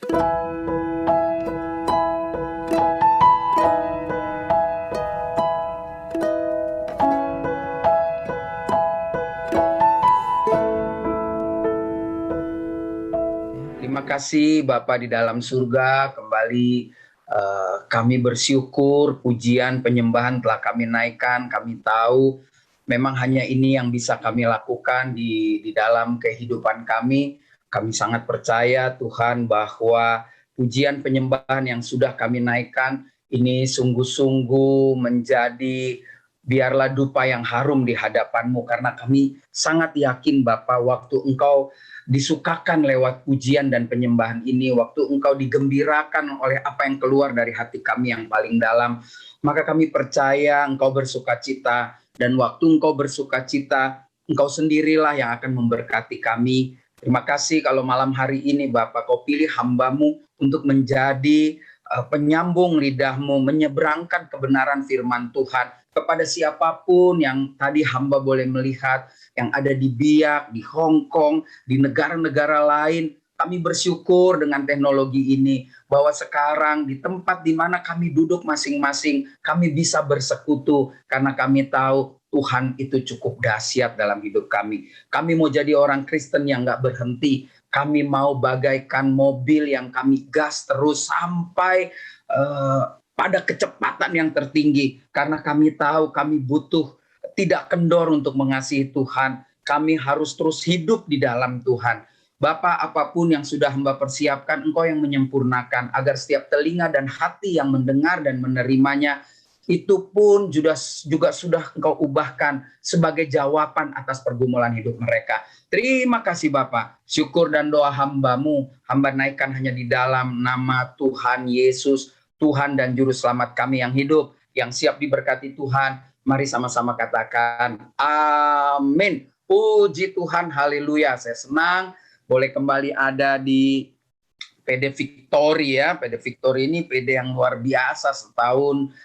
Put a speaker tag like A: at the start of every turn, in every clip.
A: Terima kasih Bapa di dalam surga, kembali kami bersyukur, pujian, penyembahan telah kami naikkan. Kami tahu memang hanya ini yang bisa kami lakukan di dalam kehidupan kami. Kami sangat percaya Tuhan bahwa pujian penyembahan yang sudah kami naikkan ini sungguh-sungguh menjadi biarlah dupa yang harum di hadapan-Mu, karena kami sangat yakin Bapa, waktu Engkau disukakan lewat pujian dan penyembahan ini, waktu Engkau digembirakan oleh apa yang keluar dari hati kami yang paling dalam, maka kami percaya Engkau bersukacita, dan waktu Engkau bersukacita, Engkau sendirilah yang akan memberkati kami. Terima kasih kalau malam hari ini Bapak, Kau pilih hamba-Mu untuk menjadi penyambung lidah-Mu, menyeberangkan kebenaran firman Tuhan kepada siapapun yang tadi hamba boleh melihat, yang ada di Biak, di Hong Kong, di negara-negara lain. Kami bersyukur dengan teknologi ini, bahwa sekarang di tempat di mana kami duduk masing-masing, kami bisa bersekutu, karena kami tahu Tuhan itu cukup dahsyat dalam hidup kami. Kami mau jadi orang Kristen yang gak berhenti. Kami mau bagaikan mobil yang kami gas terus sampai pada kecepatan yang tertinggi, karena kami tahu kami butuh tidak kendor untuk mengasihi Tuhan. Kami harus terus hidup di dalam Tuhan. Bapak, apapun yang sudah hamba persiapkan, Engkau yang menyempurnakan, agar setiap telinga dan hati yang mendengar dan menerimanya, itu pun juga sudah Engkau ubahkan sebagai jawaban atas pergumulan hidup mereka. Terima kasih Bapak. Syukur dan doa hamba-Mu, hamba naikkan hanya di dalam nama Tuhan Yesus, Tuhan dan Juru Selamat kami yang hidup, yang siap diberkati Tuhan. Mari sama-sama katakan amin. Puji Tuhan, haleluya. Saya senang boleh kembali ada di PD Victory ya. PD Victory ini PD yang luar biasa, setahun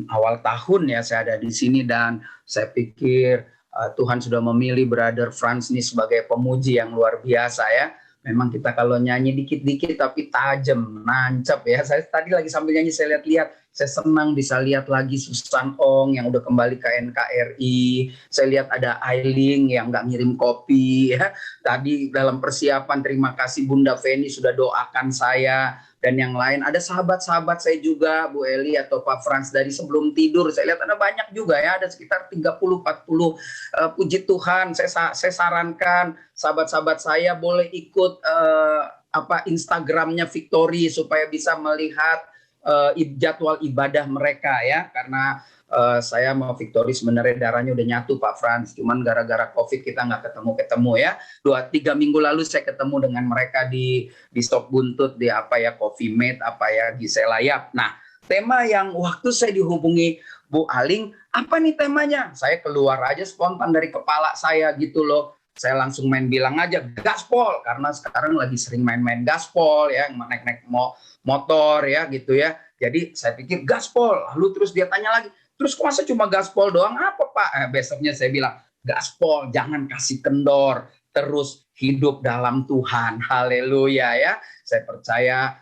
A: awal tahun ya saya ada di sini, dan saya pikir Tuhan sudah memilih Brother Franz ini sebagai pemuji yang luar biasa ya. Memang kita kalau nyanyi dikit-dikit tapi tajam, nancap ya. Saya tadi lagi sambil nyanyi saya lihat-lihat, saya senang bisa lihat lagi Susan Ong yang udah kembali ke NKRI. Saya lihat ada Ailing yang nggak ngirim kopi ya. Tadi dalam persiapan, terima kasih Bunda Feni sudah doakan saya. Dan yang lain, ada sahabat-sahabat saya juga, Bu Eli atau Pak Frans, dari sebelum tidur saya lihat ada banyak juga ya, ada sekitar 30-40. Puji Tuhan, saya sarankan sahabat-sahabat saya boleh ikut Instagramnya Victory supaya bisa melihat jadwal ibadah mereka ya, karena saya mau Victory sebenarnya darahnya udah nyatu Pak Frans, cuman gara-gara COVID kita nggak ketemu ya. 2-3 minggu lalu saya ketemu dengan mereka di Stok Buntut, di Coffee Mate Gisela Yap. Nah, tema yang waktu saya dihubungi Bu Aling, apa nih temanya? Saya keluar aja spontan dari kepala saya gitu loh. Saya langsung bilang aja gaspol, karena sekarang lagi sering main-main gaspol ya, naik-naik motor ya gitu ya. Jadi saya pikir gaspol, lalu terus dia tanya lagi, terus masa cuma gaspol doang apa Pak? Besoknya saya bilang, gaspol jangan kasih kendor, terus hidup dalam Tuhan. Haleluya ya. Saya percaya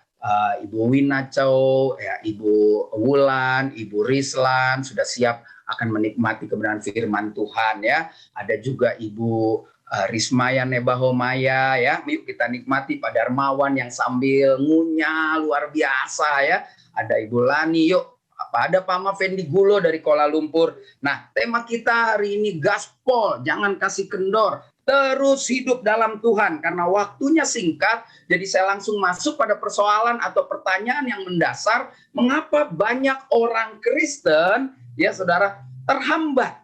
A: Ibu Wina Chow, ya, Ibu Wulan, Ibu Rislan sudah siap akan menikmati kebenaran firman Tuhan ya. Ada juga Ibu Rismaya Nebahomaya ya. Yuk kita nikmati Pak Darmawan yang sambil ngunyah luar biasa ya. Ada Ibu Lani, yuk ada Pak Mafendi Gulo dari Kuala Lumpur. Nah, tema kita hari ini gaspol, jangan kasih kendor, terus hidup dalam Tuhan. Karena waktunya singkat, jadi saya langsung masuk pada persoalan atau pertanyaan yang mendasar, mengapa banyak orang Kristen ya saudara terhambat,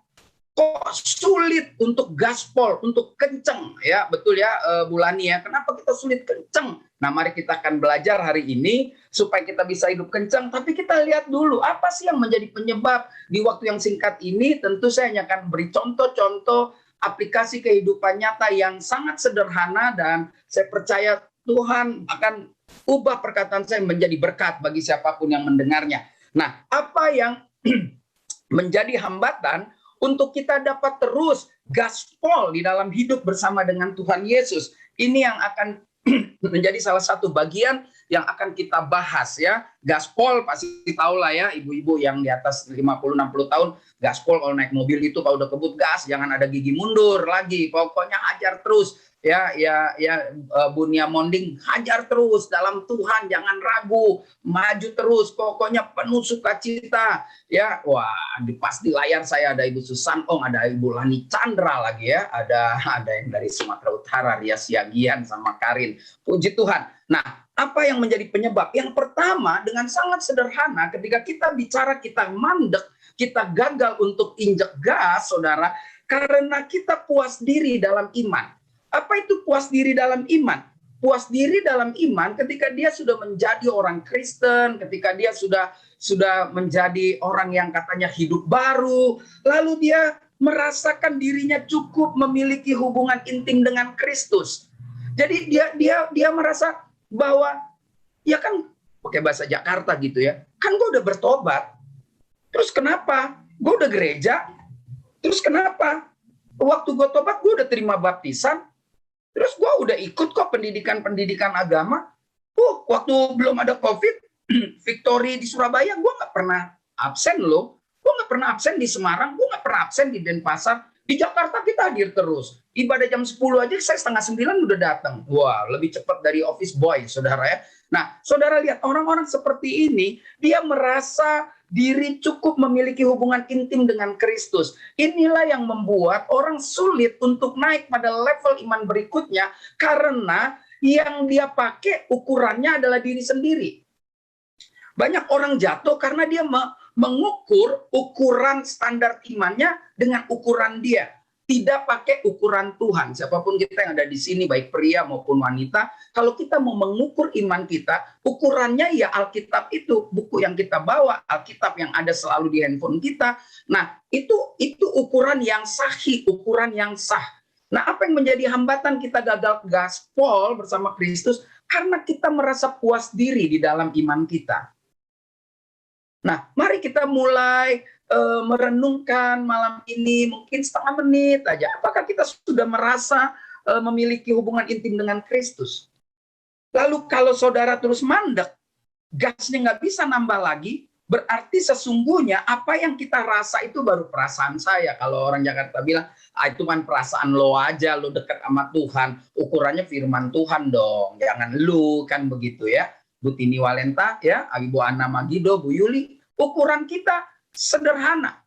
A: kok sulit untuk gaspol, untuk kenceng ya. Betul ya Bu Lani ya, kenapa kita sulit kenceng? Nah, mari kita akan belajar hari ini supaya kita bisa hidup kencang. Tapi kita lihat dulu apa sih yang menjadi penyebab di waktu yang singkat ini. Tentu saya hanya akan beri contoh-contoh aplikasi kehidupan nyata yang sangat sederhana, dan saya percaya Tuhan akan ubah perkataan saya menjadi berkat bagi siapapun yang mendengarnya. Nah, apa yang menjadi hambatan untuk kita dapat terus gaspol di dalam hidup bersama dengan Tuhan Yesus? Ini yang akan menjadi salah satu bagian yang akan kita bahas ya. Gaspol pasti tahu lah ya, ibu-ibu yang di atas 50-60 tahun, gaspol kalau naik mobil itu kalau udah kebut gas, jangan ada gigi mundur lagi, pokoknya hajar terus. Bunia Monding, hajar terus dalam Tuhan, jangan ragu, maju terus, pokoknya penuh sukacita. Ya, wah, pas di layar saya ada Ibu Susan Ong, ada Ibu Lani Chandra lagi ya, ada yang dari Sumatera Utara, Ria Siagian sama Karin. Puji Tuhan. Nah, apa yang menjadi penyebab? Yang pertama, dengan sangat sederhana, ketika kita bicara kita mandek, kita gagal untuk injek gas, saudara, karena kita puas diri dalam iman. Apa itu puas diri dalam iman? Puas diri dalam iman ketika dia sudah menjadi orang Kristen, ketika dia sudah menjadi orang yang katanya hidup baru, lalu dia merasakan dirinya cukup memiliki hubungan intim dengan Kristus. Jadi dia merasa bahwa ya kan, pakai bahasa Jakarta gitu ya, kan gue udah bertobat, terus kenapa? Gue udah gereja, terus kenapa? Waktu gue tobat gue udah terima baptisan, terus gue udah ikut kok pendidikan agama. Waktu belum ada COVID, Victory di Surabaya, gue nggak pernah absen loh. Gue nggak pernah absen di Semarang, gue nggak pernah absen di Denpasar. Di Jakarta kita hadir terus. Ibadah jam 10 aja saya setengah 9 udah datang. Wah, lebih cepat dari office boy, saudara ya. Nah, saudara lihat orang-orang seperti ini, dia merasa diri cukup memiliki hubungan intim dengan Kristus. Inilah yang membuat orang sulit untuk naik pada level iman berikutnya, karena yang dia pakai ukurannya adalah diri sendiri. Banyak orang jatuh karena dia mengukur ukuran standar imannya dengan ukuran dia, tidak pakai ukuran Tuhan. Siapapun kita yang ada di sini, baik pria maupun wanita, kalau kita mau mengukur iman kita, ukurannya ya Alkitab itu, buku yang kita bawa, Alkitab yang ada selalu di handphone kita. Nah, itu ukuran yang sahih, ukuran yang sah. Nah, apa yang menjadi hambatan kita gagal gaspol bersama Kristus? Karena kita merasa puas diri di dalam iman kita. Nah, mari kita mulai merenungkan malam ini, mungkin setengah menit aja. Apakah kita sudah merasa memiliki hubungan intim dengan Kristus? Lalu kalau saudara terus mandek, gasnya nggak bisa nambah lagi, berarti sesungguhnya apa yang kita rasa itu baru perasaan saya. Kalau orang Jakarta bilang, itu kan perasaan lo aja, lo dekat sama Tuhan. Ukurannya firman Tuhan dong, jangan lu, kan begitu ya. Bu Tini Walenta, ya, Ibu Ana Magido, Bu Yuli, ukuran kita sederhana,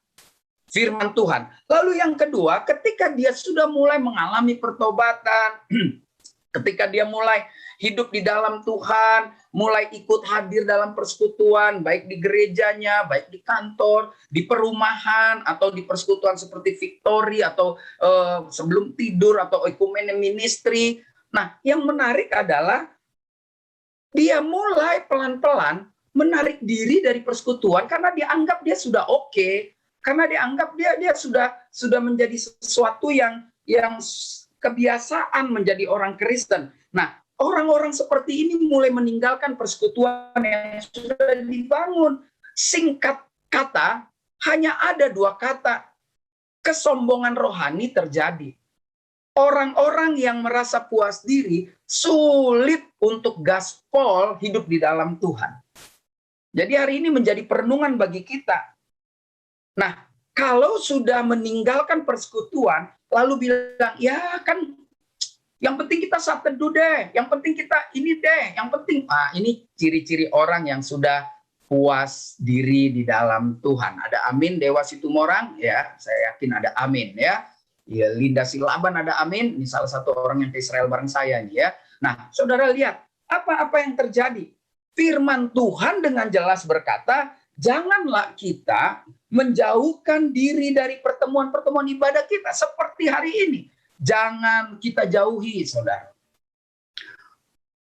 A: firman Tuhan. Lalu yang kedua, ketika dia sudah mulai mengalami pertobatan, ketika dia mulai hidup di dalam Tuhan, mulai ikut hadir dalam persekutuan, baik di gerejanya, baik di kantor, di perumahan, atau di persekutuan seperti Victory, atau sebelum tidur, atau ekumene ministry. Nah, yang menarik adalah dia mulai pelan-pelan menarik diri dari persekutuan karena dianggap dia sudah oke, karena dianggap dia sudah menjadi sesuatu yang kebiasaan menjadi orang Kristen. Nah, orang-orang seperti ini mulai meninggalkan persekutuan yang sudah dibangun. Singkat kata, hanya ada dua kata, kesombongan rohani terjadi. Orang-orang yang merasa puas diri sulit untuk gaspol hidup di dalam Tuhan. Jadi hari ini menjadi perenungan bagi kita. Nah, kalau sudah meninggalkan persekutuan, lalu bilang, ya kan yang penting kita saat teduh deh, yang penting kita ini deh, yang penting. Ini ciri-ciri orang yang sudah puas diri di dalam Tuhan. Ada amin, Dewa Situmorang, ya, saya yakin ada amin, ya. Ya, Linda Silaban ada amin, ini salah satu orang yang ke Israel bareng saya nih ya. Nah, saudara lihat, apa yang terjadi? Firman Tuhan dengan jelas berkata, janganlah kita menjauhkan diri dari pertemuan-pertemuan ibadah kita seperti hari ini. Jangan kita jauhi, saudara.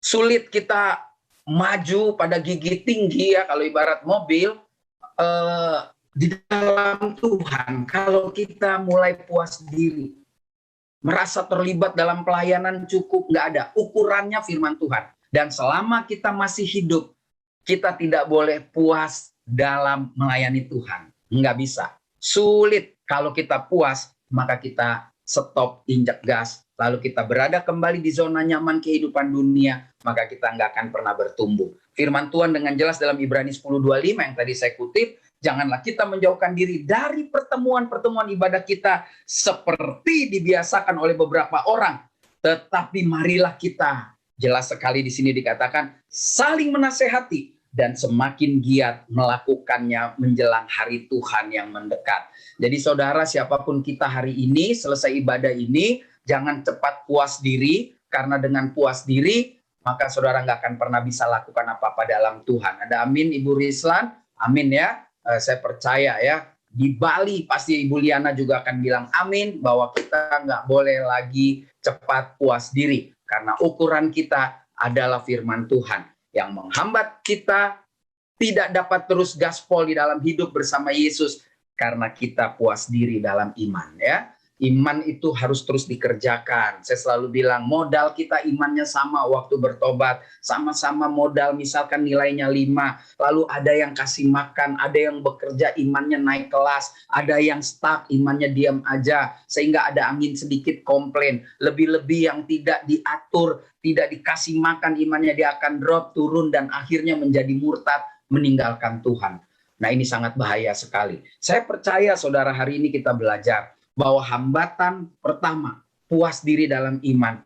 A: Sulit kita maju pada gigi tinggi ya, kalau ibarat mobil, di dalam Tuhan, kalau kita mulai puas diri, merasa terlibat dalam pelayanan cukup, nggak ada. Ukurannya firman Tuhan. Dan selama kita masih hidup, kita tidak boleh puas dalam melayani Tuhan. Nggak bisa. Sulit. Kalau kita puas, maka kita stop, injak gas, lalu kita berada kembali di zona nyaman kehidupan dunia, maka kita nggak akan pernah bertumbuh. Firman Tuhan dengan jelas dalam Ibrani 10:25 yang tadi saya kutip, janganlah kita menjauhkan diri dari pertemuan-pertemuan ibadah kita seperti dibiasakan oleh beberapa orang, tetapi marilah kita, jelas sekali di sini dikatakan, saling menasehati dan semakin giat melakukannya menjelang hari Tuhan yang mendekat. Jadi saudara, siapapun kita hari ini, selesai ibadah ini, jangan cepat puas diri, karena dengan puas diri, maka saudara nggak akan pernah bisa lakukan apa-apa dalam Tuhan. Ada amin Ibu Rislan? Amin ya. Saya percaya ya. Di Bali pasti Ibu Liana juga akan bilang amin, bahwa kita nggak boleh lagi cepat puas diri. Karena ukuran kita adalah firman Tuhan yang menghambat kita tidak dapat terus gaspol di dalam hidup bersama Yesus karena kita puas diri dalam iman ya. Iman itu harus terus dikerjakan. Saya selalu bilang modal kita imannya sama waktu bertobat. Sama-sama modal misalkan nilainya 5. Lalu ada yang kasih makan, ada yang bekerja imannya naik kelas. Ada yang stuck imannya diam aja. Sehingga ada angin sedikit komplain. Lebih-lebih yang tidak diatur, tidak dikasih makan imannya dia akan drop, turun dan akhirnya menjadi murtad, meninggalkan Tuhan. Nah ini sangat bahaya sekali. Saya percaya saudara hari ini kita belajar bahwa hambatan pertama puas diri dalam iman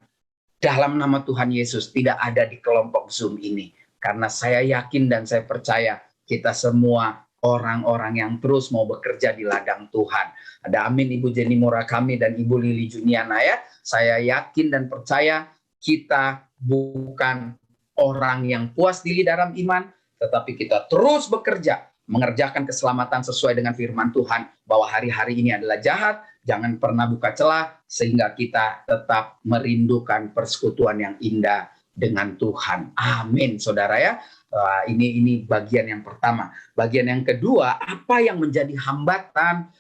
A: dalam nama Tuhan Yesus tidak ada di kelompok Zoom ini. Karena saya yakin dan saya percaya kita semua orang-orang yang terus mau bekerja di ladang Tuhan. Ada amin Ibu Jenny Murakami dan Ibu Lili Juniana ya. Saya yakin dan percaya kita bukan orang yang puas diri dalam iman, tetapi kita terus bekerja mengerjakan keselamatan sesuai dengan firman Tuhan bahwa hari-hari ini adalah jahat, jangan pernah buka celah sehingga kita tetap merindukan persekutuan yang indah dengan Tuhan. Amin, saudara ya. Ini bagian yang pertama. Bagian yang kedua, apa yang menjadi hambatan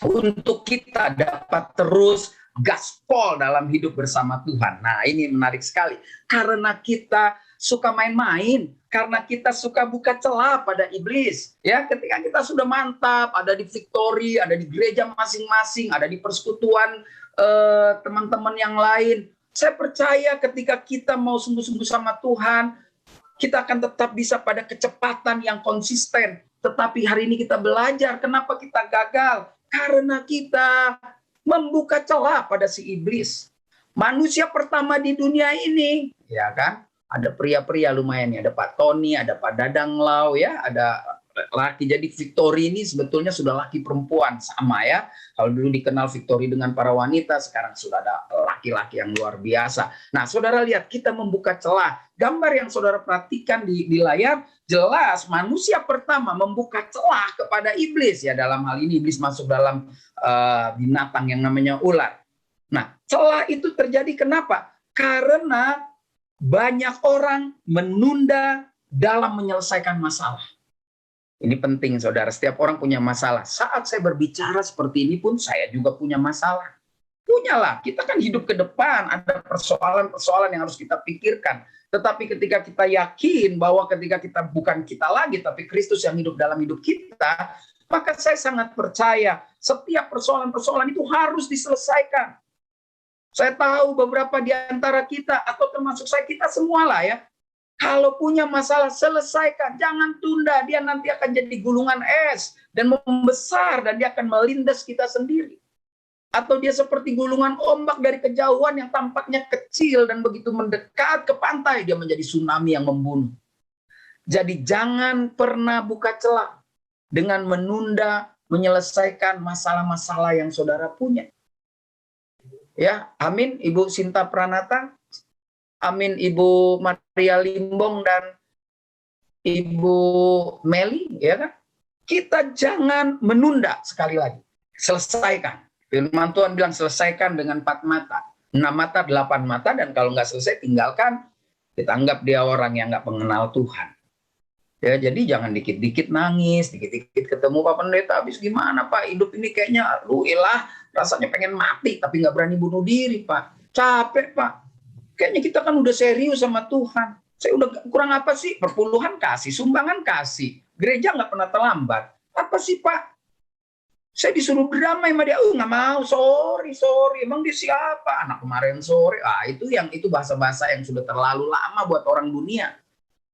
A: untuk kita dapat terus gaspol dalam hidup bersama Tuhan. Nah, ini menarik sekali. Karena kita suka main-main, karena kita suka buka celah pada iblis. Ya, ketika kita sudah mantap, ada di Victory, ada di gereja masing-masing, ada di persekutuan teman-teman yang lain. Saya percaya ketika kita mau sungguh-sungguh sama Tuhan, kita akan tetap bisa pada kecepatan yang konsisten. Tetapi hari ini kita belajar kenapa kita gagal. Karena kita membuka celah pada si iblis. Manusia pertama di dunia ini, ya kan? Ada pria-pria lumayan ya, ada Pak Tony, ada Pak Dadang Lau ya, ada laki. Jadi Victory ini sebetulnya sudah laki perempuan sama ya. Kalau dulu dikenal Victory dengan para wanita, sekarang sudah ada laki-laki yang luar biasa. Nah, saudara lihat kita membuka celah. Gambar yang saudara perhatikan di layar jelas manusia pertama membuka celah kepada iblis ya. Dalam hal ini iblis masuk dalam binatang yang namanya ular. Nah, celah itu terjadi kenapa? Karena banyak orang menunda dalam menyelesaikan masalah. Ini penting saudara, setiap orang punya masalah. Saat saya berbicara seperti ini pun saya juga punya masalah. Punyalah, kita kan hidup ke depan, ada persoalan-persoalan yang harus kita pikirkan. Tetapi ketika kita yakin bahwa ketika kita bukan kita lagi, tapi Kristus yang hidup dalam hidup kita, maka saya sangat percaya setiap persoalan-persoalan itu harus diselesaikan. Saya tahu beberapa di antara kita, atau termasuk saya, kita semualah ya. Kalau punya masalah, selesaikan. Jangan tunda, dia nanti akan jadi gulungan es. Dan membesar, dan dia akan melindas kita sendiri. Atau dia seperti gulungan ombak dari kejauhan yang tampaknya kecil, dan begitu mendekat ke pantai, dia menjadi tsunami yang membunuh. Jadi jangan pernah buka celah dengan menunda menyelesaikan masalah-masalah yang saudara punya. Ya, amin Ibu Sinta Pranata, amin Ibu Maria Limbong dan Ibu Meli, ya kan? Kita jangan menunda, sekali lagi. Selesaikan. Firman Tuhan bilang selesaikan dengan 4 mata. 6 mata, 8 mata, dan kalau nggak selesai tinggalkan. Kita anggap dia orang yang nggak mengenal Tuhan. Ya, jadi jangan dikit-dikit nangis, dikit-dikit ketemu Pak Pendeta, habis gimana Pak? Hidup ini kayaknya rasanya pengen mati, tapi nggak berani bunuh diri Pak. Capek Pak. Kayaknya kita kan udah serius sama Tuhan. Saya udah kurang apa sih? Perpuluhan kasih, sumbangan kasih. Gereja nggak pernah terlambat. Apa sih Pak? Saya disuruh berdamai sama dia, nggak mau, sorry, emang dia siapa? Anak kemarin sore, itu bahasa-bahasa yang sudah terlalu lama buat orang dunia.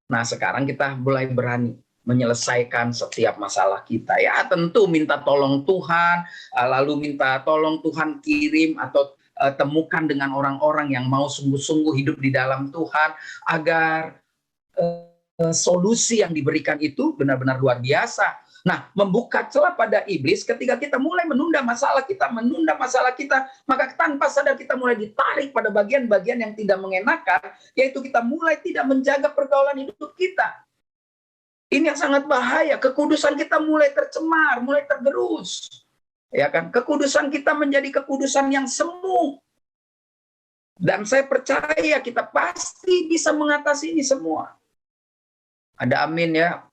A: Nah, sekarang kita mulai berani menyelesaikan setiap masalah kita. Ya, tentu minta tolong Tuhan, lalu minta tolong Tuhan kirim atau temukan dengan orang-orang yang mau sungguh-sungguh hidup di dalam Tuhan, agar solusi yang diberikan itu benar-benar luar biasa. Nah, membuka celah pada iblis ketika kita mulai menunda masalah kita, maka tanpa sadar kita mulai ditarik pada bagian-bagian yang tidak mengenakan, yaitu kita mulai tidak menjaga pergaulan hidup kita. Ini yang sangat bahaya. Kekudusan kita mulai tercemar, mulai tergerus. Ya kan? Kekudusan kita menjadi kekudusan yang semu. Dan saya percaya kita pasti bisa mengatasi ini semua. Ada amin ya.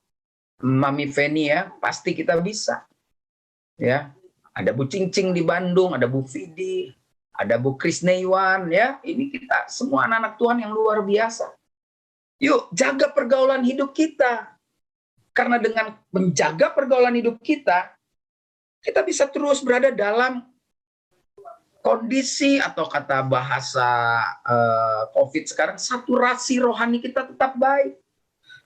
A: Mami Feni ya, pasti kita bisa. Ya, ada Bu Cincing di Bandung, ada Bu Vidi, ada Bu Krisneiwan ya. Ini kita semua anak-anak Tuhan yang luar biasa. Yuk, jaga pergaulan hidup kita. Karena dengan menjaga pergaulan hidup kita bisa terus berada dalam kondisi, atau kata bahasa COVID sekarang, saturasi rohani kita tetap baik.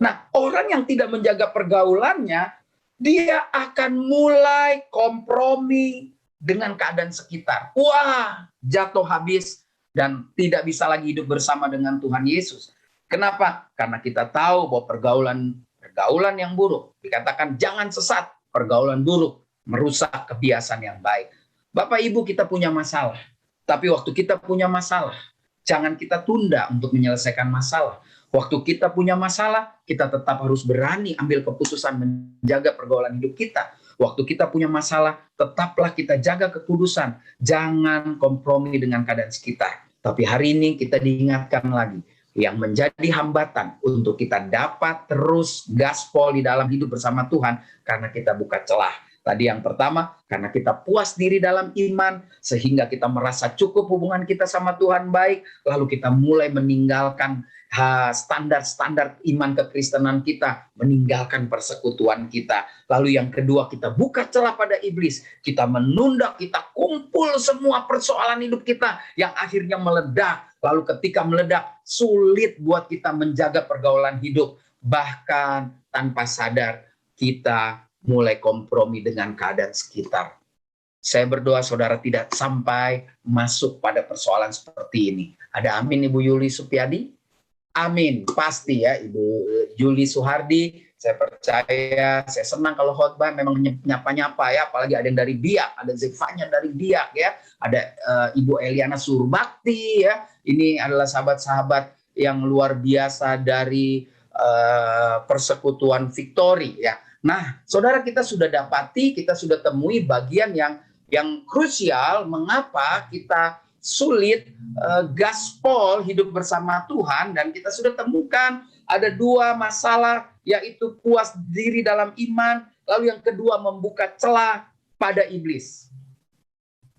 A: Nah, orang yang tidak menjaga pergaulannya, dia akan mulai kompromi dengan keadaan sekitar. Wah, jatuh habis dan tidak bisa lagi hidup bersama dengan Tuhan Yesus. Kenapa? Karena kita tahu bahwa pergaulan yang buruk, dikatakan jangan sesat, pergaulan buruk merusak kebiasaan yang baik. Bapak Ibu, kita punya masalah. Tapi waktu kita punya masalah, jangan kita tunda untuk menyelesaikan masalah. Waktu kita punya masalah, kita tetap harus berani ambil keputusan menjaga pergaulan hidup kita. Waktu kita punya masalah, tetaplah kita jaga kekudusan. Jangan kompromi dengan keadaan sekitar. Tapi hari ini kita diingatkan lagi, yang menjadi hambatan untuk kita dapat terus gaspol di dalam hidup bersama Tuhan, karena kita buka celah. Tadi yang pertama, karena kita puas diri dalam iman, sehingga kita merasa cukup hubungan kita sama Tuhan baik, lalu kita mulai meninggalkan standar-standar iman kekristenan kita, meninggalkan persekutuan kita. Lalu yang kedua, kita buka celah pada iblis, kita menunda, kita kumpul semua persoalan hidup kita yang akhirnya meledak. Lalu ketika meledak, sulit buat kita menjaga pergaulan hidup, bahkan tanpa sadar kita mulai kompromi dengan keadaan sekitar. Saya berdoa saudara tidak sampai masuk pada persoalan seperti ini. Ada amin Ibu Yuli Supiadi? Amin, pasti ya Ibu Juli Suhardi. Saya percaya, saya senang kalau khotbah memang nyapa-nyapa ya, apalagi ada yang dari Biak, ada Zevanya dari Biak ya, ada Ibu Eliana Surbakti ya. Ini adalah sahabat-sahabat yang luar biasa dari Persekutuan Victory ya. Nah, saudara, kita sudah dapati, kita sudah temui bagian yang krusial mengapa kita sulit gaspol hidup bersama Tuhan, dan kita sudah temukan ada dua masalah, yaitu puas diri dalam iman, lalu yang kedua membuka celah pada iblis.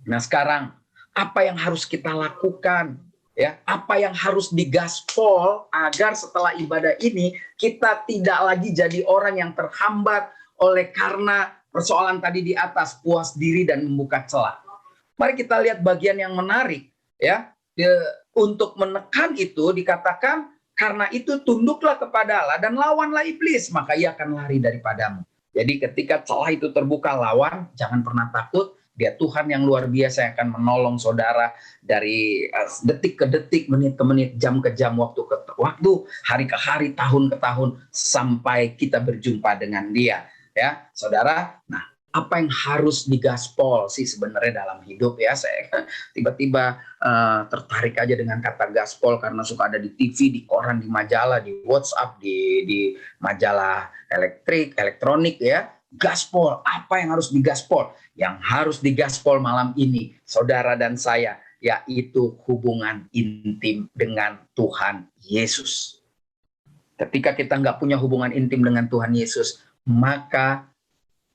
A: Nah, sekarang apa yang harus kita lakukan? Ya, apa yang harus digaspol agar setelah ibadah ini kita tidak lagi jadi orang yang terhambat oleh karena persoalan tadi di atas, puas diri dan membuka celah. Mari kita lihat bagian yang menarik ya. Untuk menekan itu dikatakan, karena itu tunduklah kepada Allah dan lawanlah iblis, maka ia akan lari daripadamu. Jadi ketika celah itu terbuka, lawan, jangan pernah takut. Dia Tuhan yang luar biasa yang akan menolong saudara dari detik ke detik, menit ke menit, jam ke jam, waktu ke waktu, hari ke hari, tahun ke tahun, sampai kita berjumpa dengan Dia. Ya, saudara. Nah, apa yang harus digaspol sih sebenarnya dalam hidup ya? Saya tiba-tiba tertarik aja dengan kata gaspol karena suka ada di TV, di koran, di majalah, di WhatsApp, di majalah elektronik ya. Gaspol, apa yang harus digaspol? Yang harus digaspol malam ini, saudara dan saya, yaitu hubungan intim dengan Tuhan Yesus. Ketika kita nggak punya hubungan intim dengan Tuhan Yesus, maka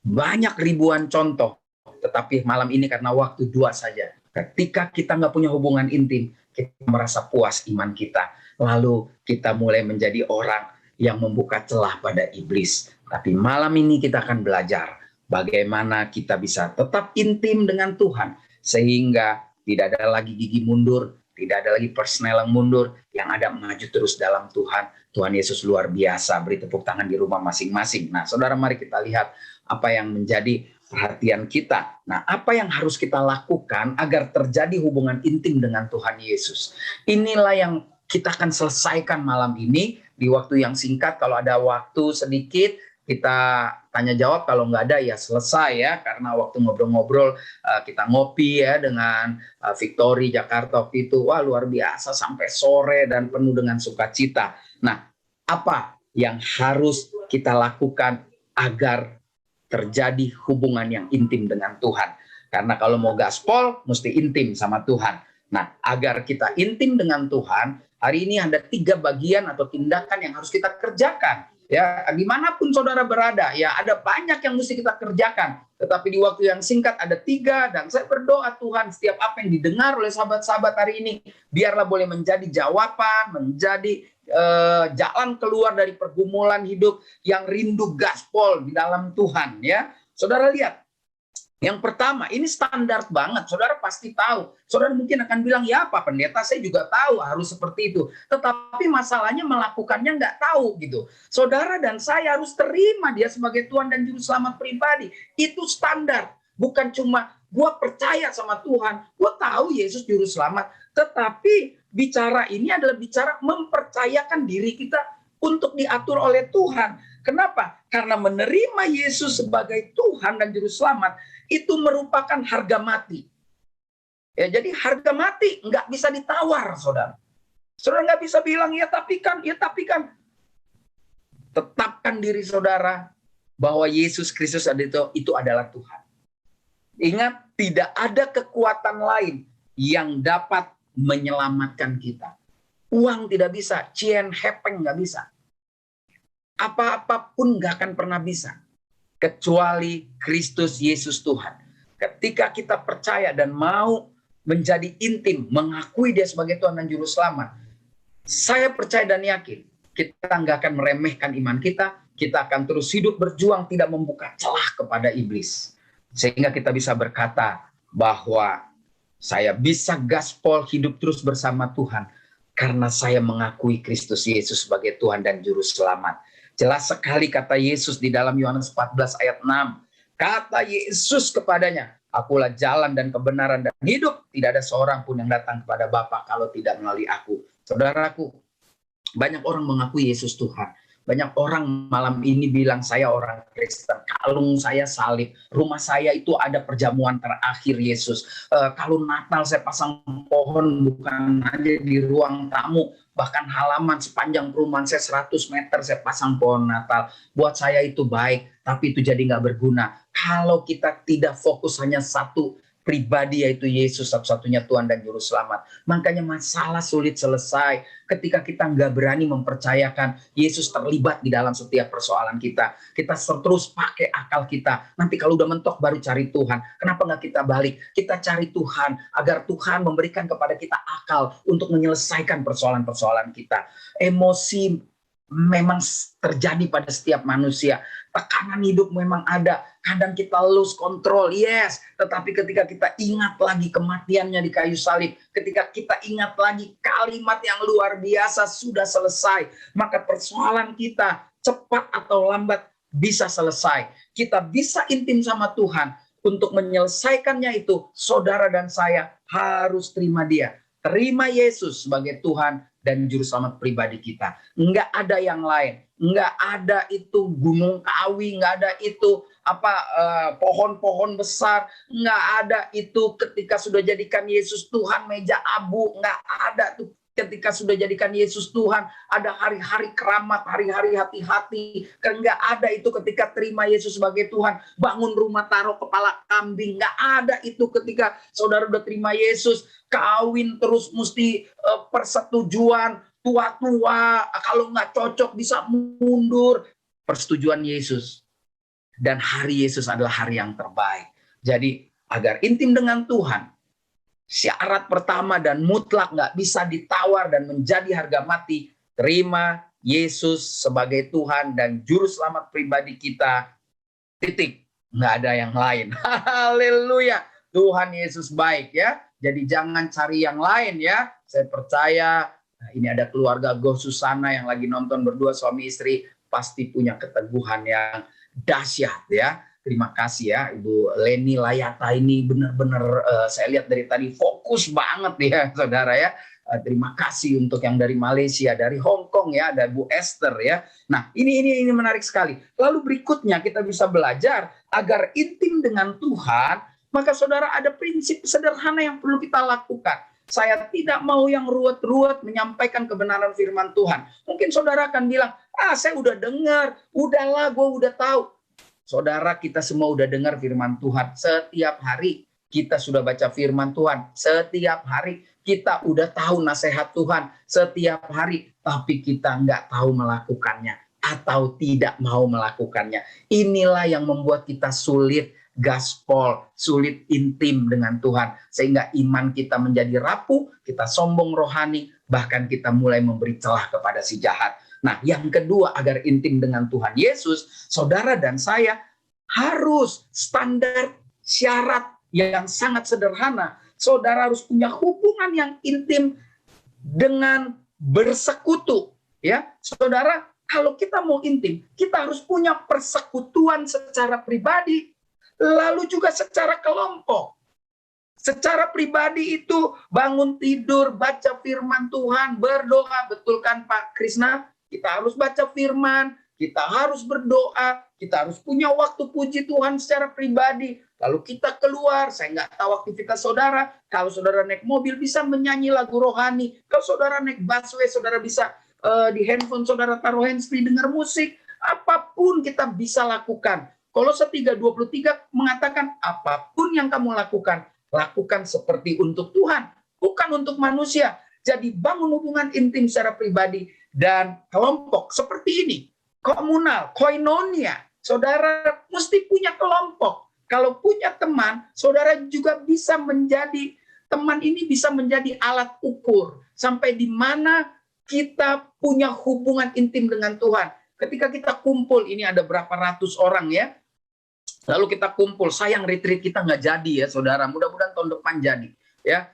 A: banyak ribuan contoh, tetapi malam ini karena waktu dua saja. Ketika kita nggak punya hubungan intim, kita merasa puas iman kita. Lalu kita mulai menjadi orang yang membuka celah pada iblis. Tapi malam ini kita akan belajar bagaimana kita bisa tetap intim dengan Tuhan, sehingga tidak ada lagi gigi mundur, tidak ada lagi personel yang mundur, yang ada maju terus dalam Tuhan. Tuhan Yesus luar biasa. Beri tepuk tangan di rumah masing-masing. Nah, saudara, mari kita lihat apa yang menjadi perhatian kita. Nah, apa yang harus kita lakukan agar terjadi hubungan intim dengan Tuhan Yesus? Inilah yang kita akan selesaikan malam ini di waktu yang singkat. Kalau ada waktu sedikit, kita tanya jawab. Kalau nggak ada ya selesai ya, karena waktu ngobrol-ngobrol kita ngopi ya dengan Victory Jakarta waktu itu, wah luar biasa sampai sore dan penuh dengan sukacita. Nah, apa yang harus kita lakukan agar terjadi hubungan yang intim dengan Tuhan? Karena kalau mau gaspol mesti intim sama Tuhan. Nah, agar kita intim dengan Tuhan, hari ini ada 3 bagian atau tindakan yang harus kita kerjakan. Ya, dimanapun saudara berada, ya ada banyak yang mesti kita kerjakan. Tetapi di waktu yang singkat ada 3, dan saya berdoa Tuhan setiap apa yang didengar oleh sahabat-sahabat hari ini, biarlah boleh menjadi jawaban, menjadi jalan keluar dari pergumulan hidup yang rindu gaspol di dalam Tuhan. Ya, saudara lihat. Yang pertama, ini standar banget, saudara pasti tahu. Saudara mungkin akan bilang, ya Pak Pendeta, saya juga tahu harus seperti itu. Tetapi masalahnya melakukannya nggak tahu gitu. Saudara dan saya harus terima dia sebagai Tuhan dan Juru Selamat pribadi. Itu standar. Bukan cuma gue percaya sama Tuhan, gue tahu Yesus Juru Selamat. Tetapi bicara ini adalah bicara mempercayakan diri kita untuk diatur oleh Tuhan. Kenapa? Karena menerima Yesus sebagai Tuhan dan Juru Selamat itu merupakan harga mati. Ya, jadi harga mati nggak bisa ditawar, saudara. Saudara nggak bisa bilang, ya tapi kan. Tetapkan diri saudara bahwa Yesus Kristus itu adalah Tuhan. Ingat, tidak ada kekuatan lain yang dapat menyelamatkan kita. Uang tidak bisa, cien hepeng nggak bisa. Apa-apapun nggak akan pernah bisa, kecuali Kristus Yesus Tuhan. Ketika kita percaya dan mau menjadi intim, mengakui dia sebagai Tuhan dan Juru Selamat, saya percaya dan yakin, kita nggak akan meremehkan iman kita akan terus hidup berjuang, tidak membuka celah kepada iblis. Sehingga kita bisa berkata bahwa saya bisa gaspol hidup terus bersama Tuhan, karena saya mengakui Kristus Yesus sebagai Tuhan dan Juru Selamat. Jelas sekali kata Yesus di dalam Yohanes 14 ayat 6. Kata Yesus kepadanya, akulah jalan dan kebenaran dan hidup. Tidak ada seorang pun yang datang kepada Bapa kalau tidak melalui aku. Saudaraku, banyak orang mengakui Yesus Tuhan. Banyak orang malam ini bilang, saya orang Kristen, kalung saya salib, rumah saya itu ada perjamuan terakhir Yesus. Kalau Natal saya pasang pohon bukan aja di ruang tamu, bahkan halaman sepanjang perumahan saya 100 meter saya pasang pohon Natal. Buat saya itu baik, tapi itu jadi nggak berguna. Kalau kita tidak fokus hanya satu pribadi, yaitu Yesus satu-satunya Tuhan dan Juru Selamat. Makanya masalah sulit selesai ketika kita nggak berani mempercayakan Yesus terlibat di dalam setiap persoalan kita. Kita terus pakai akal kita. Nanti kalau udah mentok baru cari Tuhan. Kenapa nggak kita balik? Kita cari Tuhan agar Tuhan memberikan kepada kita akal untuk menyelesaikan persoalan-persoalan kita. Emosi memang terjadi pada setiap manusia. Tekanan hidup memang ada. Kadang kita lose control, yes. Tetapi ketika kita ingat lagi kematiannya di kayu salib, ketika kita ingat lagi kalimat yang luar biasa sudah selesai, maka persoalan kita cepat atau lambat bisa selesai. Kita bisa intim sama Tuhan. Untuk menyelesaikannya itu, saudara dan saya harus terima dia. Terima Yesus sebagai Tuhan dan Juru Selamat pribadi kita. Nggak ada yang lain. Nggak ada itu gunung kawi, nggak ada itu pohon-pohon besar, nggak ada itu ketika sudah jadikan Yesus Tuhan meja abu, nggak ada tuh ketika sudah jadikan Yesus Tuhan ada hari-hari keramat, hari-hari hati-hati. Nggak ada itu ketika terima Yesus sebagai Tuhan, bangun rumah taruh kepala kambing. Nggak ada itu ketika saudara udah terima Yesus, kawin terus mesti persetujuan, tua-tua, kalau nggak cocok bisa mundur. Persetujuan Yesus. Dan hari Yesus adalah hari yang terbaik. Jadi agar intim dengan Tuhan, syarat pertama dan mutlak nggak bisa ditawar dan menjadi harga mati, terima Yesus sebagai Tuhan dan Juru Selamat pribadi kita. Titik. nggak ada yang lain. Haleluya. Tuhan Yesus baik ya. Jadi jangan cari yang lain ya. Saya percaya ini ada keluarga Go Susana yang lagi nonton berdua suami istri, pasti punya keteguhan yang dahsyat ya. Terima kasih ya Ibu Leni Layata, ini benar-benar saya lihat dari tadi fokus banget ya saudara ya. Terima kasih untuk yang dari Malaysia, dari Hong Kong ya, ada Bu Esther ya. Nah, ini menarik sekali. Lalu berikutnya kita bisa belajar agar intim dengan Tuhan, maka saudara ada prinsip sederhana yang perlu kita lakukan. Saya tidak mau yang ruwet-ruwet menyampaikan kebenaran firman Tuhan. Mungkin saudara akan bilang, saya udah dengar, udahlah gue udah tahu. Saudara, kita semua udah dengar firman Tuhan setiap hari. Kita sudah baca firman Tuhan setiap hari. Kita udah tahu nasihat Tuhan setiap hari, tapi kita nggak tahu melakukannya atau tidak mau melakukannya. Inilah yang membuat kita sulit gaspol, sulit intim dengan Tuhan. Sehingga iman kita menjadi rapuh, kita sombong rohani, bahkan kita mulai memberi celah kepada si jahat. Nah, yang kedua, agar intim dengan Tuhan Yesus, saudara dan saya harus standar syarat yang sangat sederhana. Saudara harus punya hubungan yang intim dengan bersekutu. Ya, saudara, kalau kita mau intim, kita harus punya persekutuan secara pribadi, lalu juga secara kelompok. Secara pribadi itu bangun tidur, baca firman Tuhan, berdoa. Betul kan Pak Krisna? Kita harus baca firman, kita harus berdoa, kita harus punya waktu puji Tuhan secara pribadi. Lalu kita keluar, saya nggak tahu aktivitas saudara. Kalau saudara naik mobil bisa menyanyi lagu rohani. Kalau saudara naik busway, saudara bisa di handphone saudara taruh handsfree dengar musik. Apapun kita bisa lakukan. Kolose 3:23 mengatakan apapun yang kamu lakukan, lakukan seperti untuk Tuhan, bukan untuk manusia. Jadi bangun hubungan intim secara pribadi dan kelompok seperti ini. Komunal, koinonia. Saudara mesti punya kelompok. Kalau punya teman, saudara juga bisa menjadi, teman ini bisa menjadi alat ukur. Sampai di mana kita punya hubungan intim dengan Tuhan. Ketika kita kumpul, ini ada berapa ratus orang ya. Lalu kita kumpul, sayang retreat kita nggak jadi ya saudara. Mudah-mudahan tahun depan jadi. Ya,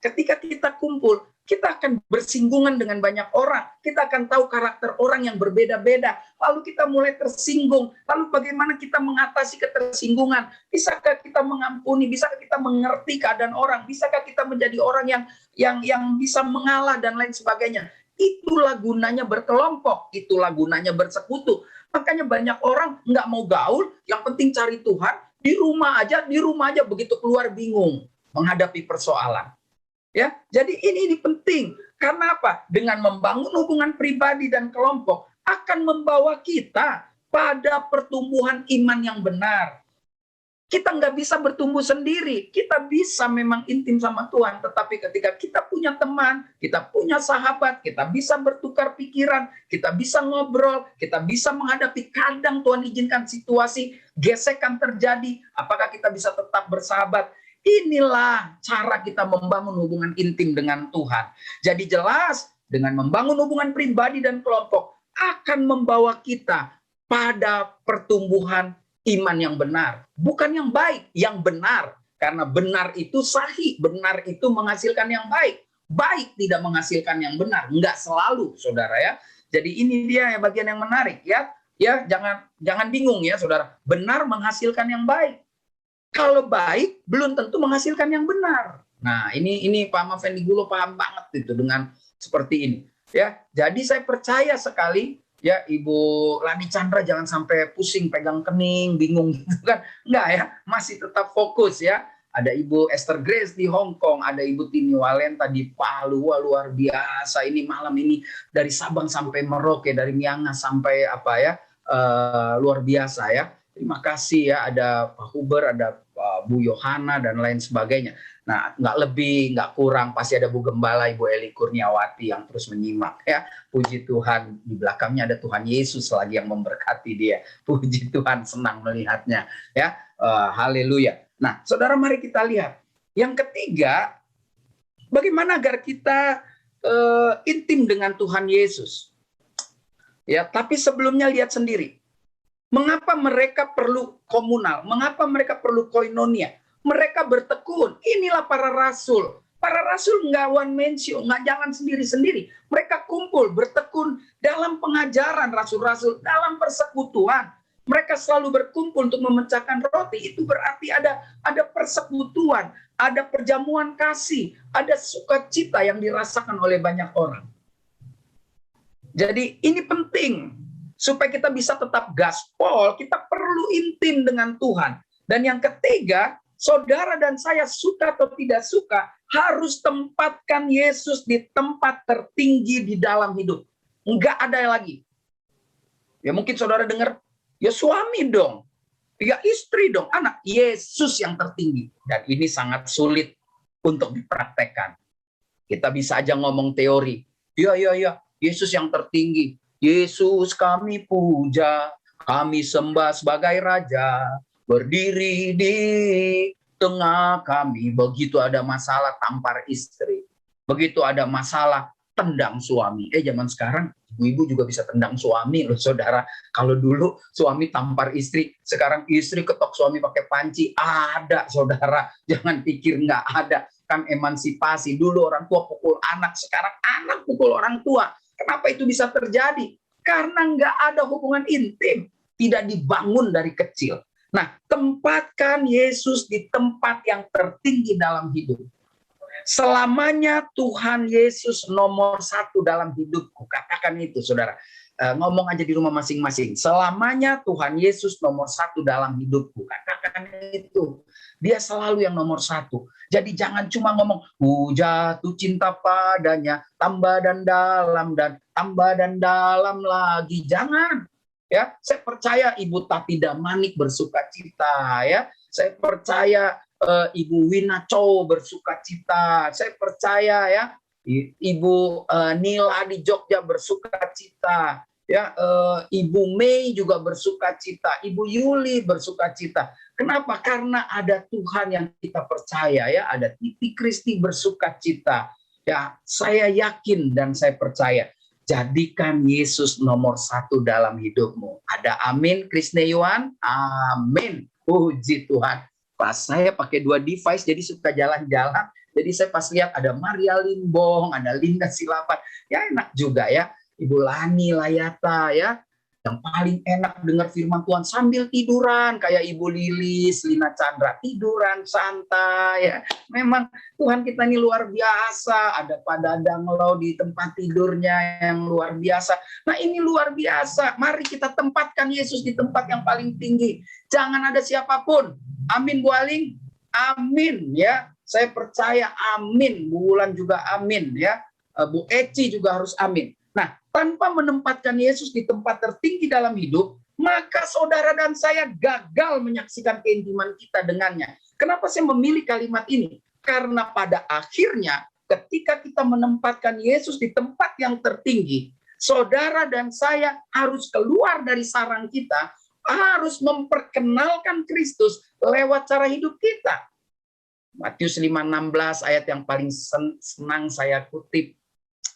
A: ketika kita kumpul, kita akan bersinggungan dengan banyak orang. Kita akan tahu karakter orang yang berbeda-beda. Lalu kita mulai tersinggung. Lalu bagaimana kita mengatasi ketersinggungan? Bisakah kita mengampuni? Bisakah kita mengerti keadaan orang? Bisakah kita menjadi orang yang bisa mengalah dan lain sebagainya? Itulah gunanya berkelompok. Itulah gunanya bersekutu. Makanya banyak orang nggak mau gaul. Yang penting cari Tuhan. Di rumah aja begitu keluar bingung menghadapi persoalan. Ya, jadi ini penting. Karena apa? Dengan membangun hubungan pribadi dan kelompok akan membawa kita pada pertumbuhan iman yang benar. Kita nggak bisa bertumbuh sendiri. Kita bisa memang intim sama Tuhan, tetapi ketika kita punya teman, kita punya sahabat, kita bisa bertukar pikiran, kita bisa ngobrol, kita bisa menghadapi, kadang Tuhan izinkan situasi gesekan terjadi. Apakah kita bisa tetap bersahabat? Inilah cara kita membangun hubungan intim dengan Tuhan. Jadi jelas dengan membangun hubungan pribadi dan kelompok akan membawa kita pada pertumbuhan iman yang benar. Bukan yang baik, yang benar. Karena benar itu sahih, benar itu menghasilkan yang baik. Baik tidak menghasilkan yang benar, enggak selalu saudara ya. Jadi ini dia bagian yang menarik ya. Ya, jangan bingung ya saudara. Benar menghasilkan yang baik. Kalau baik belum tentu menghasilkan yang benar. Nah, ini Pak Mafendi Gulo paham banget itu dengan seperti ini. Ya, jadi saya percaya sekali ya Ibu Lani Chandra jangan sampai pusing pegang kening, bingung gitu kan. Enggak ya, masih tetap fokus ya. Ada Ibu Esther Grace di Hong Kong, ada Ibu Tini Walenta di Palu. Wah, luar biasa ini malam ini dari Sabang sampai Merauke, dari Miangas sampai luar biasa ya. Terima kasih ya, ada Pak Huber, ada Bu Yohana dan lain sebagainya. Nah, nggak lebih, nggak kurang, pasti ada Bu Gembala, Ibu Eli Kurniawati yang terus menyimak ya. Puji Tuhan, di belakangnya ada Tuhan Yesus lagi yang memberkati dia. Puji Tuhan, senang melihatnya ya. Haleluya. Nah, saudara mari kita lihat. Yang ketiga, bagaimana agar kita intim dengan Tuhan Yesus. Ya, tapi sebelumnya lihat sendiri. Mengapa mereka perlu komunal? Mengapa mereka perlu koinonia? Mereka bertekun. Inilah para rasul. Para rasul nggak one man show, nggak jangan sendiri-sendiri. Mereka kumpul, bertekun dalam pengajaran rasul-rasul, dalam persekutuan. Mereka selalu berkumpul untuk memecahkan roti. Itu berarti ada persekutuan, ada perjamuan kasih, ada sukacita yang dirasakan oleh banyak orang. Jadi ini penting. Supaya kita bisa tetap gaspol, kita perlu intim dengan Tuhan. Dan yang ketiga, saudara dan saya suka atau tidak suka, harus tempatkan Yesus di tempat tertinggi di dalam hidup. Enggak ada lagi. Ya mungkin saudara dengar, ya suami dong, ya istri dong, anak. Yesus yang tertinggi. Dan ini sangat sulit untuk dipraktekkan. Kita bisa aja ngomong teori. Ya, Yesus yang tertinggi. Yesus kami puja, kami sembah sebagai Raja, berdiri di tengah kami. Begitu ada masalah tampar istri, begitu ada masalah tendang suami. Zaman sekarang ibu-ibu juga bisa tendang suami loh saudara. Kalau dulu suami tampar istri, sekarang istri ketok suami pakai panci. Ada saudara, jangan pikir nggak ada. Kan emansipasi, dulu orang tua pukul anak, sekarang anak pukul orang tua. Kenapa itu bisa terjadi? Karena nggak ada hubungan intim, tidak dibangun dari kecil. Nah, tempatkan Yesus di tempat yang tertinggi dalam hidup. Selamanya Tuhan Yesus nomor 1 dalam hidupku. Katakan itu, saudara. Ngomong aja di rumah masing-masing. Selamanya Tuhan Yesus nomor 1 dalam hidupku. Katakan itu. Dia selalu yang nomor 1. Jadi jangan cuma ngomong, jatuh cinta padanya, tambah dan dalam, dan tambah dan dalam lagi. Jangan. Ya, saya percaya Ibu Tati Damanik bersuka cita. Ya, saya percaya Ibu Wina Chow bersuka cita. Saya percaya ya, Ibu Nila di Jogja bersuka cita. Ya, Ibu Mei juga bersuka cita, Ibu Yuli bersuka cita. Kenapa? Karena ada Tuhan yang kita percaya ya, ada Titi Kristi bersuka cita. Ya, saya yakin dan saya percaya. Jadikan Yesus nomor 1 dalam hidupmu. Ada amin, Krisneyuan? Amin. Puji Tuhan. Pas saya pakai 2 device, jadi suka jalan-jalan. Jadi saya pas lihat ada Maria Limbong, ada Linda Silapan. Ya enak juga ya. Ibu Lani Layata ya, yang paling enak dengar firman Tuhan sambil tiduran, kayak Ibu Lilis, Lina Chandra, tiduran santai ya. Memang Tuhan kita ini luar biasa, ada Pak Dadang Lo di tempat tidurnya yang luar biasa. Nah ini luar biasa, mari kita tempatkan Yesus di tempat yang paling tinggi. Jangan ada siapapun. Amin Bu Aling, amin ya. Saya percaya amin. Bu Wulan juga amin ya. Bu Eci juga harus amin. Nah, tanpa menempatkan Yesus di tempat tertinggi dalam hidup, maka saudara dan saya gagal menyaksikan keintiman kita dengannya. Kenapa saya memilih kalimat ini? Karena pada akhirnya ketika kita menempatkan Yesus di tempat yang tertinggi, saudara dan saya harus keluar dari sarang kita, harus memperkenalkan Kristus lewat cara hidup kita. Matius 5:16 ayat yang paling senang saya kutip.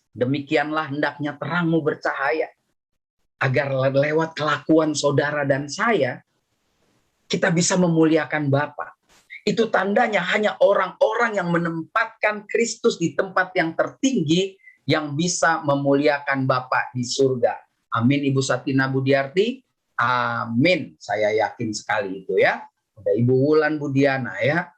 A: Demikianlah hendaknya terangmu bercahaya, agar lewat kelakuan saudara dan saya, kita bisa memuliakan Bapa. Itu tandanya hanya orang-orang yang menempatkan Kristus di tempat yang tertinggi yang bisa memuliakan Bapa di surga. Amin Ibu Satina Budiarti. Amin. Saya yakin sekali itu ya. Ada Ibu Wulan Budiana ya.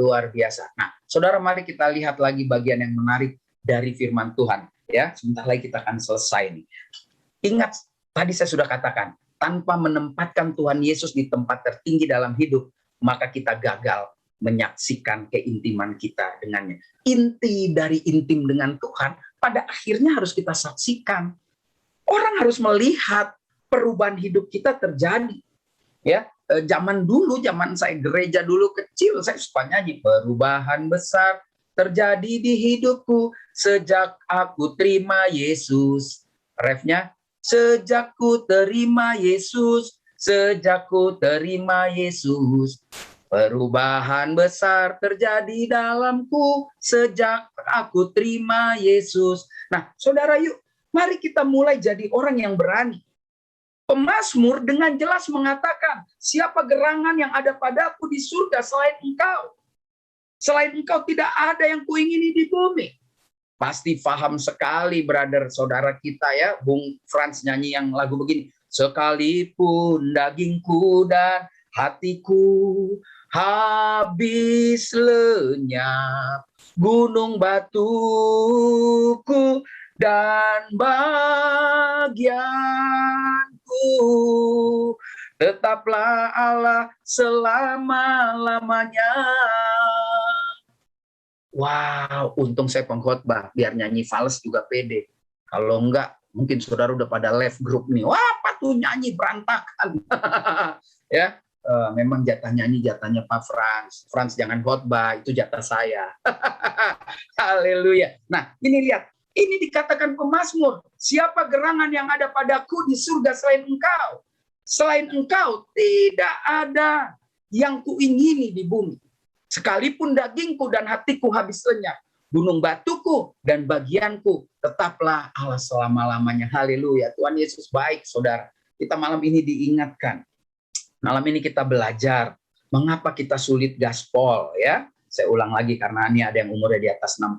A: Luar biasa. Nah, saudara mari kita lihat lagi bagian yang menarik dari firman Tuhan ya. Sebentar lagi kita akan selesai nih. Ingat tadi saya sudah katakan, tanpa menempatkan Tuhan Yesus di tempat tertinggi dalam hidup, maka kita gagal menyaksikan keintiman kita dengannya. Inti dari intim dengan Tuhan pada akhirnya harus kita saksikan. Orang harus melihat perubahan hidup kita terjadi. Ya, zaman dulu, zaman saya gereja dulu kecil, saya suka nyanyi, perubahan besar terjadi di hidupku sejak aku terima Yesus. Refnya, sejak ku terima Yesus, sejak ku terima Yesus, perubahan besar terjadi dalamku sejak aku terima Yesus. Nah, saudara yuk, mari kita mulai jadi orang yang berani. Pemazmur dengan jelas mengatakan, siapa gerangan yang ada padaku di surga selain engkau? Selain engkau tidak ada yang kuingini di bumi. Pasti paham sekali brother saudara kita ya, Bung Frans nyanyi yang lagu begini. Sekalipun dagingku dan hatiku habis lenyap, gunung batuku dan bagianku, tetaplah Allah selama-lamanya. Wow, untung saya pengkhotbah, biar nyanyi fals juga pede. Kalau enggak, mungkin saudara udah pada live group nih. Wah, apa tuh nyanyi berantakan. Ya, memang jatah nyanyi jatahnya Pak Frans. Frans jangan khotbah, itu jatah saya. Haleluya. Nah, ini lihat. Ini dikatakan pemazmur. Siapa gerangan yang ada padaku di surga selain engkau? Selain engkau, tidak ada yang kuingini di bumi. Sekalipun dagingku dan hatiku habis lenyap, gunung batuku dan bagianku, tetaplah Allah selama-lamanya. Haleluya. Tuhan Yesus baik, saudara. Kita malam ini diingatkan. Malam ini kita belajar mengapa kita sulit gaspol, ya. Saya ulang lagi karena ini ada yang umurnya di atas 65,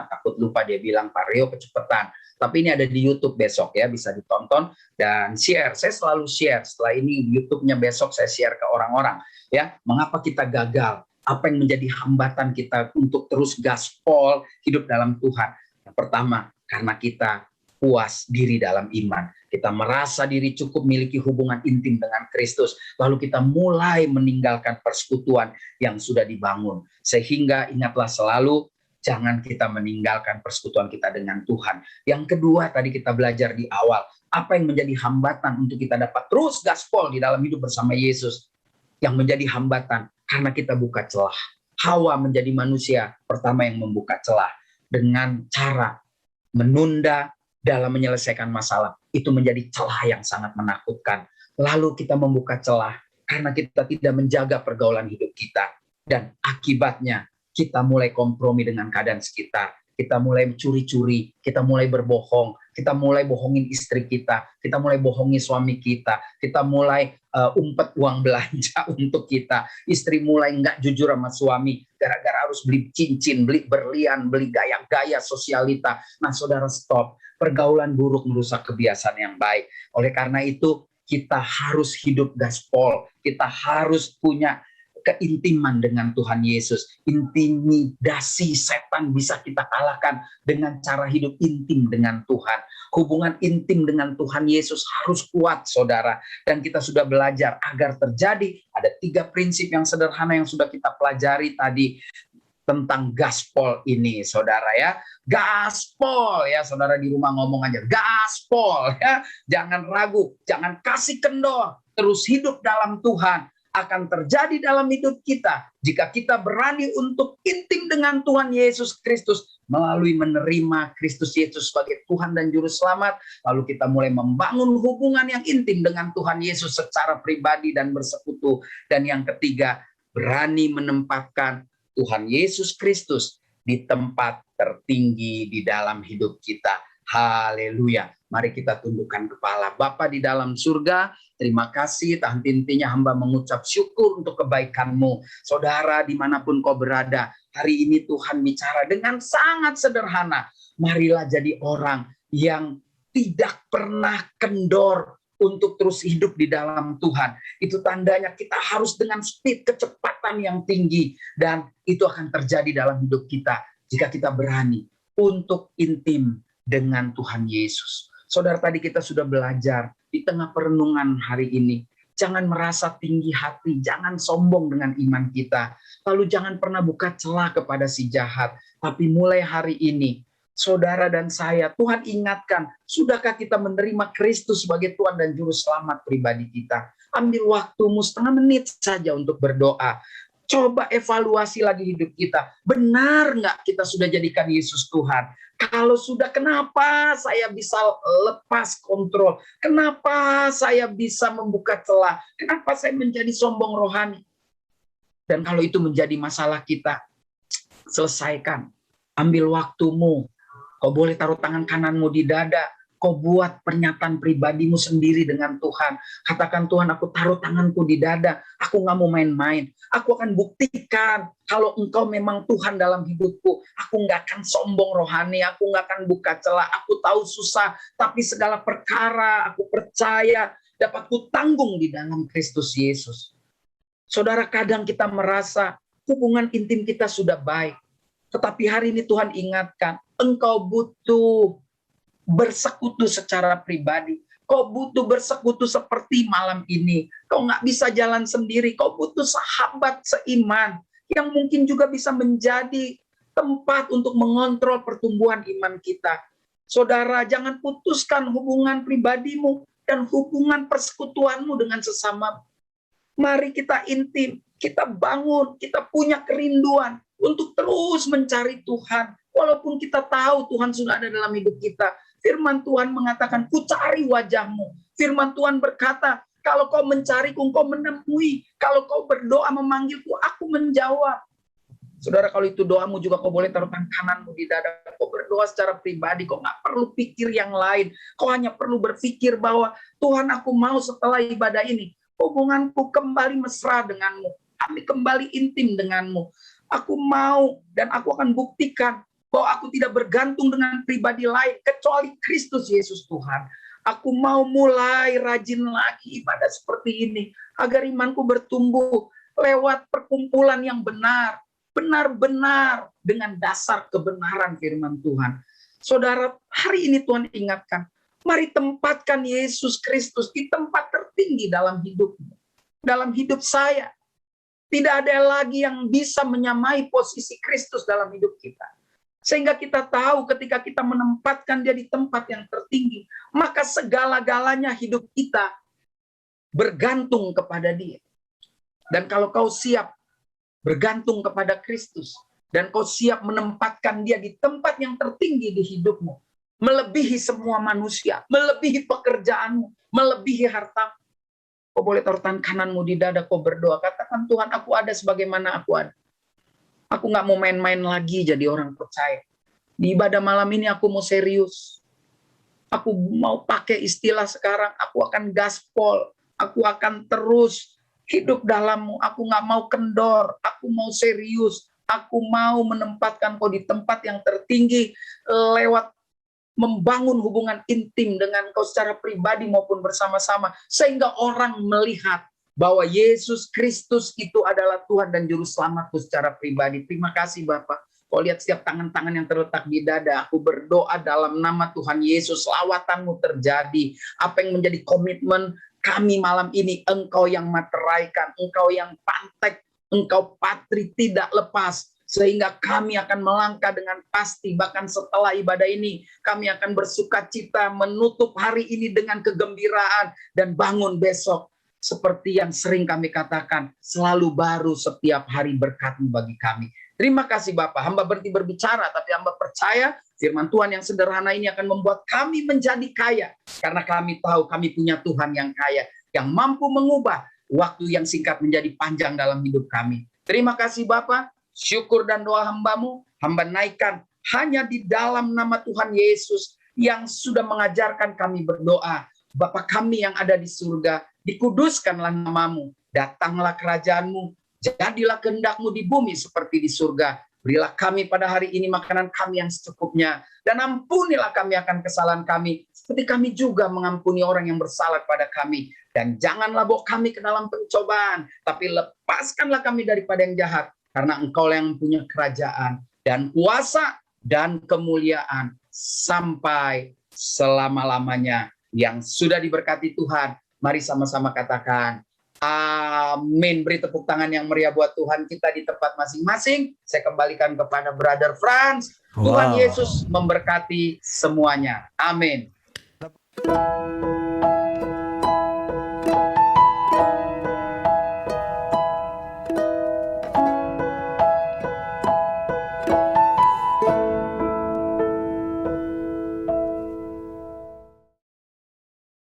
A: takut lupa dia bilang, Pak Rio kecepatan. Tapi ini ada di YouTube besok ya, bisa ditonton dan share. Saya selalu share. Setelah ini YouTube-nya besok saya share ke orang-orang, ya. Mengapa kita gagal? Apa yang menjadi hambatan kita untuk terus gaspol hidup dalam Tuhan? Yang pertama, karena kita puas diri dalam iman. Kita merasa diri cukup memiliki hubungan intim dengan Kristus. Lalu kita mulai meninggalkan persekutuan yang sudah dibangun. Sehingga ingatlah selalu, jangan kita meninggalkan persekutuan kita dengan Tuhan. Yang kedua, tadi kita belajar di awal, apa yang menjadi hambatan untuk kita dapat terus gaspol di dalam hidup bersama Yesus? Yang menjadi hambatan, karena kita buka celah. Hawa menjadi manusia pertama yang membuka celah dengan cara menunda dalam menyelesaikan masalah. Itu menjadi celah yang sangat menakutkan. Lalu kita membuka celah karena kita tidak menjaga pergaulan hidup kita. Dan akibatnya kita mulai kompromi dengan keadaan sekitar. Kita mulai curi-curi, kita mulai berbohong, kita mulai bohongin istri kita mulai bohongi suami kita mulai umpet uang belanja untuk kita. Istri mulai nggak jujur sama suami, gara-gara harus beli cincin, beli berlian, beli gaya-gaya sosialita. Nah saudara, stop. Pergaulan buruk merusak kebiasaan yang baik. Oleh karena itu, kita harus hidup gaspol. Kita harus punya keintiman dengan Tuhan Yesus. Intimidasi setan bisa kita kalahkan dengan cara hidup intim dengan Tuhan. Hubungan intim dengan Tuhan Yesus harus kuat, saudara. Dan kita sudah belajar agar terjadi, ada 3 prinsip yang sederhana yang sudah kita pelajari tadi tentang gaspol ini, saudara ya. Gaspol ya, saudara di rumah ngomong aja, gaspol ya. Jangan ragu, jangan kasih kendor, terus hidup dalam Tuhan. Akan terjadi dalam hidup kita jika kita berani untuk intim dengan Tuhan Yesus Kristus melalui menerima Kristus Yesus sebagai Tuhan dan Juru Selamat. Lalu kita mulai membangun hubungan yang intim dengan Tuhan Yesus secara pribadi dan bersekutu. Dan yang ketiga, berani menempatkan Tuhan Yesus Kristus di tempat tertinggi di dalam hidup kita. Haleluya. Mari kita tundukkan kepala. Bapa di dalam surga, terima kasih, tak henti-hentinya hamba mengucap syukur untuk kebaikan-Mu. Saudara, dimanapun kau berada, hari ini Tuhan bicara dengan sangat sederhana. Marilah jadi orang yang tidak pernah kendor untuk terus hidup di dalam Tuhan. Itu tandanya kita harus dengan speed, kecepatan yang tinggi. Dan itu akan terjadi dalam hidup kita jika kita berani untuk intim dengan Tuhan Yesus. Saudara, tadi kita sudah belajar di tengah perenungan hari ini. Jangan merasa tinggi hati, jangan sombong dengan iman kita. Lalu jangan pernah buka celah kepada si jahat. Tapi mulai hari ini, saudara dan saya, Tuhan ingatkan, sudahkah kita menerima Kristus sebagai Tuhan dan Juru Selamat pribadi kita? Ambil waktumu setengah menit saja untuk berdoa. Coba evaluasi lagi hidup kita. Benar nggak kita sudah jadikan Yesus Tuhan? Kalau sudah, kenapa saya bisa lepas kontrol? Kenapa saya bisa membuka celah? Kenapa saya menjadi sombong rohani? Dan kalau itu menjadi masalah kita, selesaikan. Ambil waktumu. Kau boleh taruh tangan kananmu di dada. kau buat pernyataan pribadimu sendiri dengan Tuhan. Katakan, Tuhan, aku taruh tanganku di dada, aku nggak mau main-main. Aku akan buktikan kalau engkau memang Tuhan dalam hidupku. Aku nggak akan sombong rohani, aku nggak akan buka celah. Aku tahu susah, tapi segala perkara aku percaya dapat kutanggung di dalam Kristus Yesus. Saudara, kadang kita merasa hubungan intim kita sudah baik. Tetapi hari ini Tuhan ingatkan, engkau butuh bersekutu secara pribadi. Kau butuh bersekutu seperti malam ini. Kau nggak bisa jalan sendiri. Kau butuh sahabat seiman yang mungkin juga bisa menjadi tempat untuk mengontrol pertumbuhan iman kita. Saudara, jangan putuskan hubungan pribadimu dan hubungan persekutuanmu dengan sesama. Mari kita intim, kita bangun, kita punya kerinduan untuk terus mencari Tuhan. Walaupun kita tahu Tuhan sudah ada dalam hidup kita. Firman Tuhan mengatakan, ku cari wajahmu. Firman Tuhan berkata, kalau kau mencariku, kau menemui. Kalau kau berdoa memanggilku, aku menjawab. Saudara, kalau itu doamu juga kau boleh taruh tangan kananmu di dada. Kau berdoa secara pribadi, kau nggak perlu pikir yang lain. Kau hanya perlu berpikir bahwa, Tuhan, aku mau setelah ibadah ini, hubunganku kembali mesra denganmu. Kami kembali intim denganmu. Aku mau dan aku akan buktikan bahwa aku tidak bergantung dengan pribadi lain kecuali Kristus Yesus Tuhan. Aku mau mulai rajin lagi ibadah seperti ini agar imanku bertumbuh lewat perkumpulan yang benar, benar-benar dengan dasar kebenaran firman Tuhan. Saudara, hari ini Tuhan ingatkan, mari tempatkan Yesus Kristus di tempat tertinggi dalam hidupmu, dalam hidup saya. Tidak ada lagi yang bisa menyamai posisi Kristus dalam hidup kita. Sehingga kita tahu ketika kita menempatkan dia di tempat yang tertinggi, maka segala-galanya hidup kita bergantung kepada dia. Dan kalau kau siap bergantung kepada Kristus, dan kau siap menempatkan dia di tempat yang tertinggi di hidupmu, melebihi semua manusia, melebihi pekerjaanmu, melebihi hartamu, kau boleh taruh tangan kananmu di dada, kau berdoa, katakan, Tuhan, aku ada sebagaimana aku ada. Aku nggak mau main-main lagi jadi orang percaya. Di ibadah malam ini aku mau serius. Aku mau pakai istilah sekarang, aku akan gaspol. Aku akan terus hidup dalammu. Aku nggak mau kendor, aku mau serius. Aku mau menempatkan kau di tempat yang tertinggi lewat membangun hubungan intim dengan kau secara pribadi maupun bersama-sama. Sehingga orang melihat bahwa Yesus Kristus itu adalah Tuhan dan Juru Selamatku secara pribadi. Terima kasih Bapak. Kau lihat setiap tangan-tangan yang terletak di dada. Aku berdoa dalam nama Tuhan Yesus. Lawatanmu terjadi. Apa yang menjadi komitmen kami malam ini, Engkau yang materaikan, Engkau yang pantek, Engkau patri tidak lepas. Sehingga kami akan melangkah dengan pasti. Bahkan setelah ibadah ini, kami akan bersuka cita menutup hari ini dengan kegembiraan dan bangun besok. Seperti yang sering kami katakan, selalu baru setiap hari berkat-Mu bagi kami. Terima kasih Bapak, hamba berhenti berbicara, tapi hamba percaya firman Tuhan yang sederhana ini akan membuat kami menjadi kaya. Karena kami tahu kami punya Tuhan yang kaya, yang mampu mengubah waktu yang singkat menjadi panjang dalam hidup kami. Terima kasih Bapak, syukur dan doa hamba-Mu, hamba naikkan hanya di dalam nama Tuhan Yesus yang sudah mengajarkan kami berdoa. Bapa kami yang ada di surga, dikuduskanlah nama-Mu, datanglah kerajaan-Mu, jadilah kehendak-Mu di bumi seperti di surga. Berilah kami pada hari ini makanan kami yang secukupnya, dan ampunilah kami akan kesalahan kami, seperti kami juga mengampuni orang yang bersalah kepada kami. Dan janganlah bawa kami ke dalam pencobaan, tapi lepaskanlah kami daripada yang jahat, karena Engkau yang punya kerajaan, dan kuasa, dan kemuliaan, sampai selama-lamanya. Yang sudah diberkati Tuhan, mari sama-sama katakan amin. Beri tepuk tangan yang meriah buat Tuhan kita di tempat masing-masing. Saya kembalikan kepada Brother Franz. Tuhan Yesus memberkati semuanya. Amin.